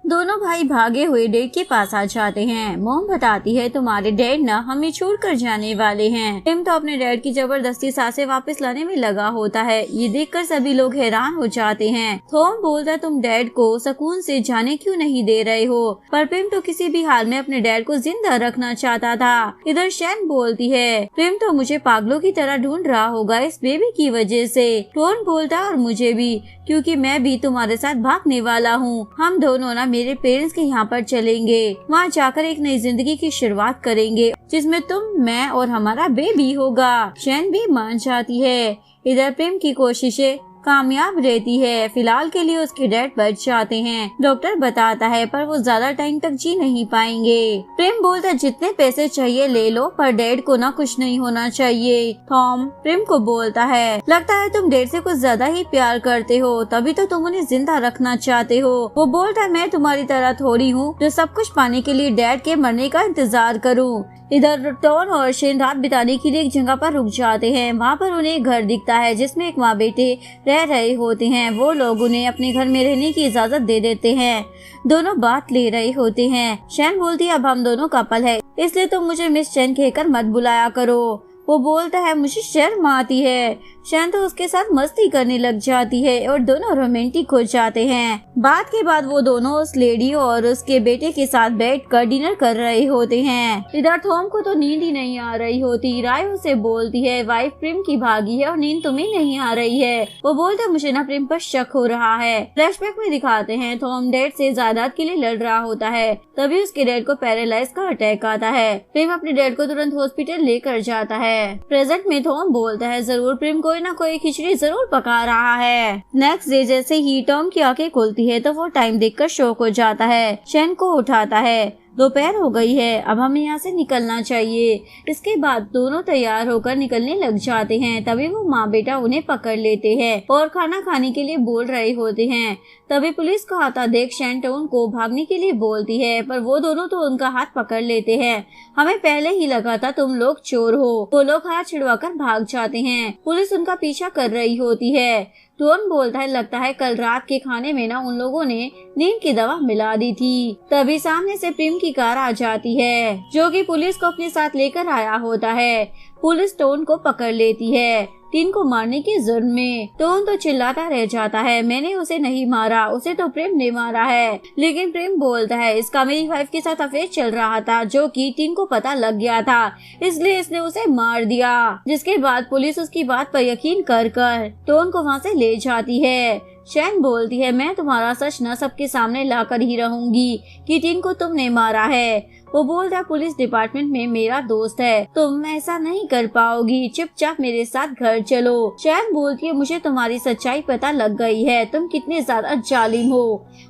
दोनों भाई भागे हुए डैड के पास आ जाते हैं। मॉम बताती है तुम्हारे डैड ना हमें छोड़कर जाने वाले हैं। प्रेम तो अपने डैड की जबरदस्ती सांसें वापस लाने में लगा होता है। ये देखकर सभी लोग हैरान हो जाते हैं। थॉम बोलता तुम डैड को सुकून से जाने क्यों नहीं दे रहे हो, पर प्रेम तो किसी भी हाल में अपने डैड को जिंदा रखना चाहता था। इधर शैन बोलती है प्रेम तो मुझे पागलों की तरह ढूंढ रहा होगा इस बेबी की वजह से। टोन बोलता और मुझे भी, क्योंकि मैं भी तुम्हारे साथ भागने वाला हूँ। हम दोनों ना मेरे पेरेंट्स के यहाँ पर चलेंगे, वहाँ जाकर एक नई जिंदगी की शुरुआत करेंगे जिसमें तुम, मैं और हमारा बेबी होगा। शैन भी मान जाती है। इधर प्रेम की कोशिशें कामयाब रहती है। फिलहाल के लिए उसके डैड बच जाते हैं। डॉक्टर बताता है पर वो ज्यादा टाइम तक जी नहीं पाएंगे। प्रेम बोलता जितने पैसे चाहिए ले लो, पर डैड को ना कुछ नहीं होना चाहिए। थॉम प्रेम को बोलता है लगता है तुम डैड से कुछ ज्यादा ही प्यार करते हो, तभी तो तुम उन्हें जिंदा रखना चाहते हो। वो बोलता है मैं तुम्हारी तरह थोड़ी हूँ जो सब कुछ पाने के लिए डैड के मरने का इंतजार करूँ। इधर टॉन और शेन रात बिताने के लिए एक जगह पर रुक जाते हैं। वहाँ पर उन्हें एक घर दिखता है जिसमें एक माँ बेटे रह रहे होते हैं। वो लोग उन्हें अपने घर में रहने की इजाजत दे देते हैं। दोनों बात ले रहे होते हैं। शैन बोलती है अब हम दोनों कपल है, इसलिए तुम मुझे मिस चैन कहकर मत बुलाया करो। वो बोलता है मुझे शर्म आती है। शैन तो उसके साथ मस्ती करने लग जाती है और दोनों रोमांटिक हो जाते हैं। बात के बाद वो दोनों उस लेडी और उसके बेटे के साथ बैठकर डिनर कर रहे होते हैं। इधर थॉम को तो नींद ही नहीं आ रही होती। राय उसे बोलती है वाइफ प्रेम की भागी है और नींद तुम्हें नहीं आ रही है। वो बोलता मुझे ना प्रेम पर शक हो रहा है। फ्लैशबैक में दिखाते हैं थॉम डैड से जायदाद के लिए लड़ रहा होता है। तभी उसके डैड को पैरालाइज का अटैक आता है। प्रेम अपने डैड को तुरंत हॉस्पिटल लेकर जाता है। प्रेजेंट में थॉम बोलता है जरूर प्रेम कोई ना कोई खिचड़ी जरूर पका रहा है। नेक्स्ट डे जैसे ही टॉम की आंखें खुलती है तो वो टाइम देखकर शॉक हो जाता है। शैन को उठाता है दोपहर हो गई है, अब हमें यहाँ से निकलना चाहिए। इसके बाद दोनों तैयार होकर निकलने लग जाते हैं। तभी वो माँ बेटा उन्हें पकड़ लेते हैं और खाना खाने के लिए बोल रहे होते हैं। तभी पुलिस का आता देख शैन टोन को भागने के लिए बोलती है, पर वो दोनों तो उनका हाथ पकड़ लेते हैं। हमें पहले ही लगा था तुम लोग चोर हो। वो लोग हाथ छिड़वाकर भाग जाते हैं। पुलिस उनका पीछा कर रही होती है। टोन बोलता है लगता है कल रात के खाने में ना उन लोगों ने नींद की दवा मिला दी थी। तभी सामने से प्रेम की कार आ जाती है जो कि पुलिस को अपने साथ लेकर आया होता है। पुलिस टोन को पकड़ लेती है टीन को मारने के जुर्म में। टोन तो चिल्लाता रह जाता है मैंने उसे नहीं मारा, उसे तो प्रेम ने मारा है। लेकिन प्रेम बोलता है इसका मेरी वाइफ के साथ अफेयर चल रहा था जो कि टीन को पता लग गया था, इसलिए इसने उसे मार दिया। जिसके बाद पुलिस उसकी बात पर यकीन कर टोन को वहाँ से ले जाती है। शैन बोलती है मैं तुम्हारा सच न सबके सामने लाकर ही रहूंगी कि टीन को तुमने मारा है। वो बोलता है पुलिस डिपार्टमेंट में मेरा दोस्त है, तुम ऐसा नहीं कर पाओगी, चुपचाप मेरे साथ घर चलो। शैन बोलती है मुझे तुम्हारी सच्चाई पता लग गई है, तुम कितने ज्यादा जालिम हो।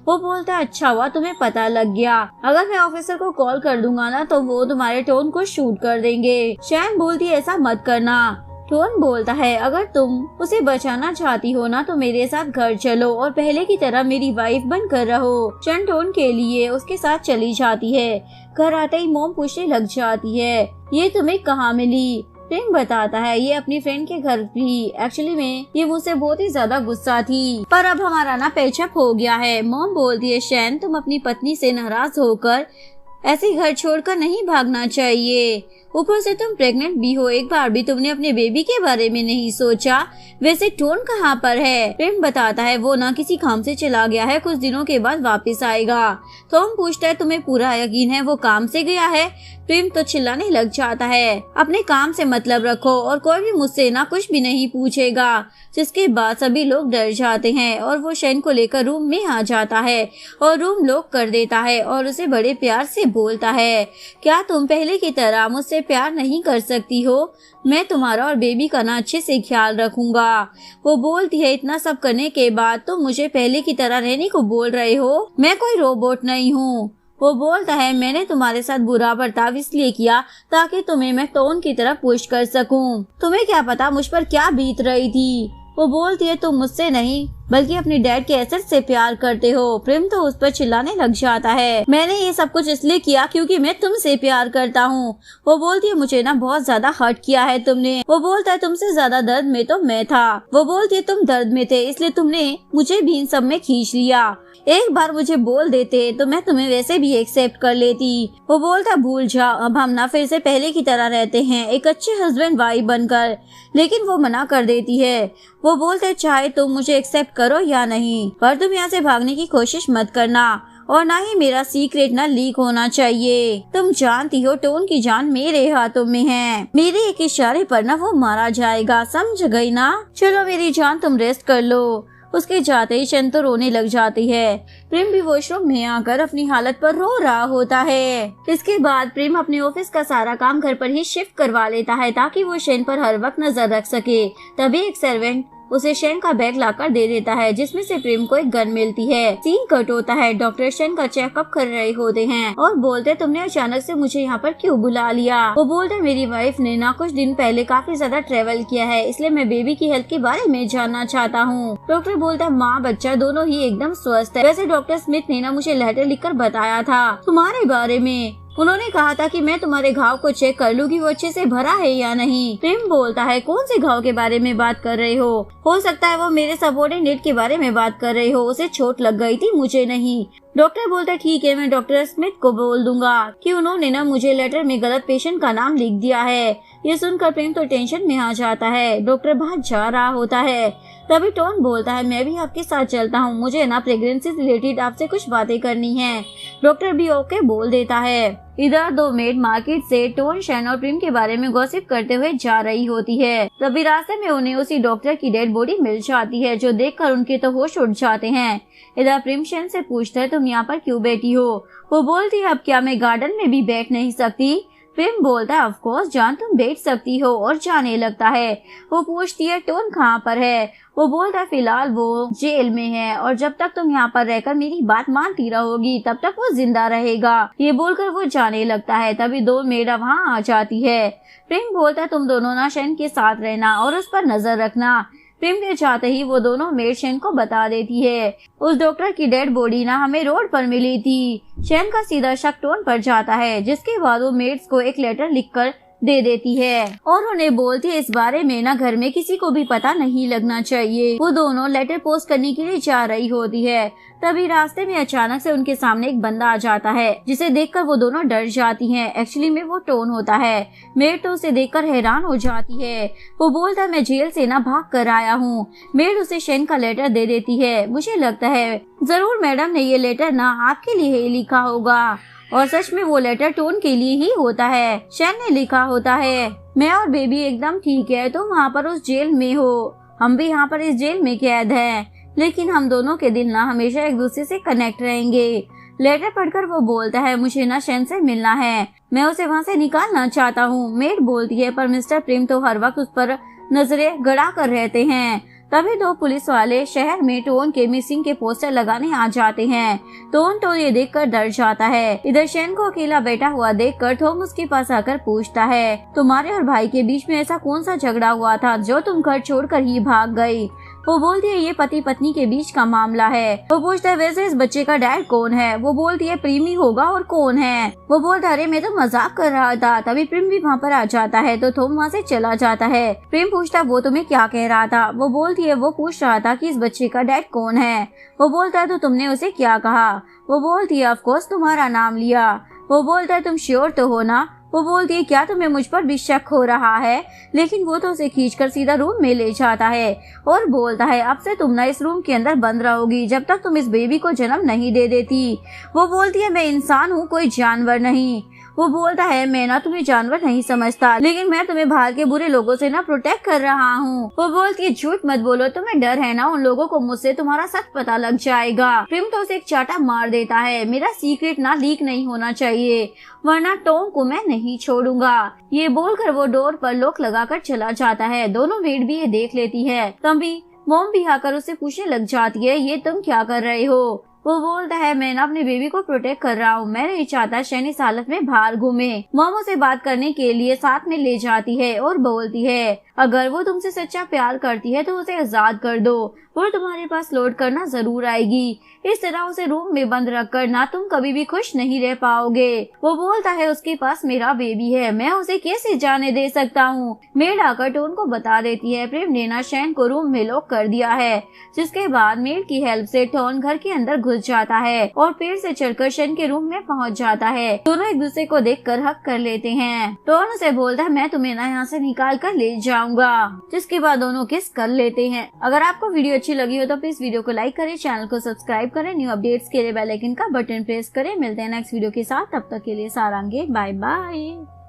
वो बोलता है अच्छा हुआ तुम्हें पता लग गया, अगर मैं ऑफिसर को कॉल कर दूंगा ना तो वो तुम्हारे टोन को शूट कर देंगे। शैन बोलती है ऐसा मत करना। टोन बोलता है अगर तुम उसे बचाना चाहती हो ना तो मेरे साथ घर चलो और पहले की तरह मेरी वाइफ बनकर रहो। शैन टोन के लिए उसके साथ चली जाती है। घर आते ही मॉम पूछने लग जाती है ये तुम्हें कहाँ मिली। प्रेम बताता है ये अपनी फ्रेंड के घर भी, एक्चुअली में ये मुझसे बहुत ही ज्यादा गुस्सा थी, पर अब हमारा ना पैचअप हो गया है। मॉम बोलती है शैन तुम अपनी पत्नी से नाराज होकर ऐसे घर छोड़कर नहीं भागना चाहिए, ऊपर से तुम प्रेग्नेंट भी हो, एक बार भी तुमने अपने बेबी के बारे में नहीं सोचा। वैसे टोन कहाँ पर है। प्रेम बताता है वो ना किसी काम से चला गया है, कुछ दिनों के बाद वापस आएगा। थॉम पूछता है तुम्हें पूरा यकीन है वो काम से गया है। प्रेम तो चिल्लाने लग जाता है अपने काम से मतलब रखो और कोई भी मुझसे ना कुछ भी नहीं पूछेगा। जिसके बाद सभी लोग डर जाते हैं और वो शैन को लेकर रूम में आ जाता है और रूम लॉक कर देता है और उसे बड़े प्यार से बोलता है क्या तुम पहले की तरह मुझसे प्यार नहीं कर सकती हो, मैं तुम्हारा और बेबी का ना अच्छे से ख्याल रखूंगा। वो बोलती है इतना सब करने के बाद तुम मुझे पहले की तरह रहने को बोल रहे हो, मैं कोई रोबोट नहीं हूँ। वो बोलता है मैंने तुम्हारे साथ बुरा बर्ताव इसलिए किया ताकि तुम्हें मैं टोन की तरफ पुश कर सकूं, तुम्हें क्या पता मुझ पर क्या बीत रही थी। वो बोलती है तुम मुझसे नहीं बल्कि अपने डैड के एसेट से प्यार करते हो। प्रेम तो उस पर चिल्लाने लग जाता है, मैंने ये सब कुछ इसलिए किया क्योंकि मैं तुमसे प्यार करता हूँ। वो बोलती है मुझे ना बहुत ज्यादा हर्ट किया है तुमने। वो बोलता है तुमसे ज्यादा दर्द में तो मैं था। वो बोलती है तुम दर्द में थे इसलिए तुमने मुझे भी इन सब में खींच लिया। एक बार मुझे बोल देते तो मैं तुम्हें वैसे भी एक्सेप्ट कर लेती। वो बोलता भूल जाओ, अब हम ना फिर से पहले की तरह रहते हैं, एक अच्छे हस्बैंड वाइफ बनकर। लेकिन वो मना कर देती है। वो बोलते चाहे तुम मुझे एक्सेप्ट करो या नहीं, पर तुम यहाँ से भागने की कोशिश मत करना और ना ही मेरा सीक्रेट ना लीक होना चाहिए। तुम जानती हो टोन की जान मेरे हाथों में है, मेरे एक इशारे पर ना वो मारा जाएगा, समझ गई ना। चलो मेरी जान तुम रेस्ट कर लो। उसके जाते ही शन तो रोने लग जाती है। प्रेम भी वॉशरूम में आकर अपनी हालत पर रो रहा होता है। इसके बाद प्रेम अपने ऑफिस का सारा काम घर पर ही शिफ्ट करवा लेता है ताकि वो शन पर हर वक्त नजर रख सके। तभी एक सर्वेंट उसे शन का बैग लाकर दे देता है जिसमें से प्रेम को एक गन मिलती है। सीन कट होता है, डॉक्टर शन का चेकअप कर रहे होते हैं और बोलते तुमने अचानक से मुझे यहाँ पर क्यों बुला लिया। वो बोलते मेरी वाइफ ने ना कुछ दिन पहले काफी ज्यादा ट्रेवल किया है, इसलिए मैं बेबी की हेल्थ के बारे में जानना चाहता हूँ। डॉक्टर बोलता है माँ बच्चा दोनों ही एकदम स्वस्थ है। वैसे डॉक्टर स्मिथ ने ना मुझे लेटर लिखकर बताया था तुम्हारे बारे में। उन्होंने कहा था कि मैं तुम्हारे घाव को चेक कर लूँ कि वो अच्छे से भरा है या नहीं। प्रेम बोलता है कौन से घाव के बारे में बात कर रहे हो सकता है वो मेरे सबऑर्डिनेट के बारे में बात कर रहे हो, उसे चोट लग गई थी मुझे नहीं। डॉक्टर बोलता है ठीक है, मैं डॉक्टर स्मिथ को बोल दूंगा कि उन्होंने ना मुझे लेटर में गलत पेशेंट का नाम लिख दिया है। ये सुनकर प्रेम तो टेंशन में आ जाता है। डॉक्टर भाग जा रहा होता है। तभी टोन बोलता है मैं भी आपके साथ चलता हूँ, मुझे ना प्रेगनेंसी से रिलेटेड आपसे कुछ बातें करनी है। डॉक्टर भी ओके बोल देता है। इधर दो मेड मार्केट से टोन शन और प्रेम के बारे में गॉसिप करते हुए जा रही होती है। तभी रास्ते में उन्हें उसी डॉक्टर की डेड बॉडी मिल जाती है जो देखकर उनके तो होश उड़ जाते हैं। इधर प्रेम शन से पूछता है तुम यहाँ पर क्यों बैठी हो। वो बोलती है अब क्या मैं गार्डन में भी बैठ नहीं सकती। प्रेम बोलता है ऑफ कोर्स जान तुम बैठ सकती हो और जाने लगता है। वो पूछती है टोन कहाँ पर है। वो बोलता है फिलहाल वो जेल में है और जब तक तुम यहाँ पर रहकर मेरी बात मानती रहोगी तब तक वो जिंदा रहेगा। ये बोलकर वो जाने लगता है। तभी दो मेडा वहाँ आ जाती है। प्रेम बोलता है तुम दोनों ना शन के साथ रहना और उस पर नजर रखना। प्रेम के चाहते ही वो दोनों मेड शन को बता देती है उस डॉक्टर की डेड बॉडी ना हमें रोड पर मिली थी। शन का सीधा शक टोन पर जाता है जिसके बाद वो मेड्स को एक लेटर लिखकर दे देती है और उन्हें बोलती है इस बारे में ना घर में किसी को भी पता नहीं लगना चाहिए। वो दोनों लेटर पोस्ट करने के लिए जा रही होती है। तभी रास्ते में अचानक से उनके सामने एक बंदा आ जाता है जिसे देखकर वो दोनों डर जाती हैं। एक्चुअली में वो टोन होता है। मेड तो उसे देखकर हैरान हो जाती है। वो बोलता है मैं जेल से ना भाग कर आया हूँ। मेड उसे शन का लेटर दे देती है। मुझे लगता है जरूर मैडम ने ये लेटर ना आपके लिए ही लिखा होगा और सच में वो लेटर टोन के लिए ही होता है। शन ने लिखा होता है मैं और बेबी एकदम ठीक है, तुम वहाँ पर उस जेल में हो, हम भी यहाँ पर इस जेल में कैद हैं, लेकिन हम दोनों के दिल ना हमेशा एक दूसरे से कनेक्ट रहेंगे। लेटर पढ़कर वो बोलता है मुझे ना शन से मिलना है, मैं उसे वहाँ से निकालना चाहता हूँ। मेड बोलती है पर मिस्टर प्रेम तो हर वक्त उस पर नजरें गड़ा कर रहते हैं। तभी दो पुलिस वाले शहर में टोन के मिसिंग के पोस्टर लगाने आ जाते हैं। टोन तो ये देखकर डर जाता है। इधर शन को अकेला बैठा हुआ देखकर थॉम उसके पास आकर पूछता है तुम्हारे और भाई के बीच में ऐसा कौन सा झगड़ा हुआ था जो तुम घर छोड़कर ही भाग गई। वो बोलती है ये पति पत्नी के बीच का मामला है। वो पूछता है वैसे इस बच्चे का डैड कौन है। वो बोलती है प्रेम ही होगा और कौन है। वो बोलता है अरे मैं तो मजाक कर रहा था। तभी प्रेम भी वहाँ पर आ जाता है तो थॉम वहाँ से चला जाता है। प्रेम पूछता है वो तुम्हें क्या कह रहा था। वो बोलती है वो पूछ रहा था कि इस बच्चे का डैड कौन है। वो बोलता है तो तुमने उसे क्या कहा। वो बोलती है ऑफ कोर्स तुम्हारा नाम लिया। वो बोलता है तुम श्योर तो हो ना। वो बोलती है क्या तुम्हें मुझ पर भी शक हो रहा है। लेकिन वो तो उसे खींचकर सीधा रूम में ले जाता है और बोलता है अब से तुम ना इस रूम के अंदर बंद रहोगी जब तक तुम इस बेबी को जन्म नहीं दे देती। वो बोलती है मैं इंसान हूँ कोई जानवर नहीं। वो बोलता है मैं ना तुम्हें जानवर नहीं समझता, लेकिन मैं तुम्हें बाहर के बुरे लोगों से ना प्रोटेक्ट कर रहा हूँ। वो बोलती है झूठ मत बोलो, तुम्हें डर है ना उन लोगों को मुझसे तुम्हारा सच पता लग जाएगा। प्रेम तो उसे एक चाटा मार देता है। मेरा सीक्रेट ना लीक नहीं होना चाहिए वरना टोम को मैं नहीं छोड़ूंगा। ये बोलकर वो डोर पर लॉक लगाकर चला जाता है। दोनों मेड भी ये देख लेती है। तभी मोम भी आकर उसे पूछने लग जाती है ये तुम क्या कर रहे हो। वो बोलता है मैं ना अपने बेबी को प्रोटेक्ट कर रहा हूँ, मैं नहीं चाहता शन इस हालत में बाहर घूमे। मोमो से बात करने के लिए साथ में ले जाती है और बोलती है अगर वो तुमसे सच्चा प्यार करती है तो उसे आजाद कर दो, वो तुम्हारे पास लौट करना जरूर आएगी। इस तरह उसे रूम में बंद रख कर ना तुम कभी भी खुश नहीं रह पाओगे। वो बोलता है उसके पास मेरा बेबी है, मैं उसे कैसे जाने दे सकता हूँ। मेड आकर टोन को बता देती है प्रेम ने ना शैन को रूम में लॉक कर दिया है, जिसके बाद मेड की हेल्प से टोन घर के अंदर घुस जाता है और पेड़ से चढ़कर शैन के रूम में पहुँच जाता है। दोनों एक दूसरे को देख कर हक कर लेते हैं। टोन उसे बोलता है मैं तुम्हें ना यहाँ से निकाल कर ले जाऊंगा, जिसके बाद दोनों किस कर लेते हैं। अगर आपको वीडियो अच्छी लगी हो तो प्लीज वीडियो को लाइक करें, चैनल को सब्सक्राइब करें, न्यू अपडेट्स के लिए बेल आइकन का बटन प्रेस करें। मिलते हैं नेक्स्ट वीडियो के साथ, तब तक के लिए सारांगे, बाय बाय।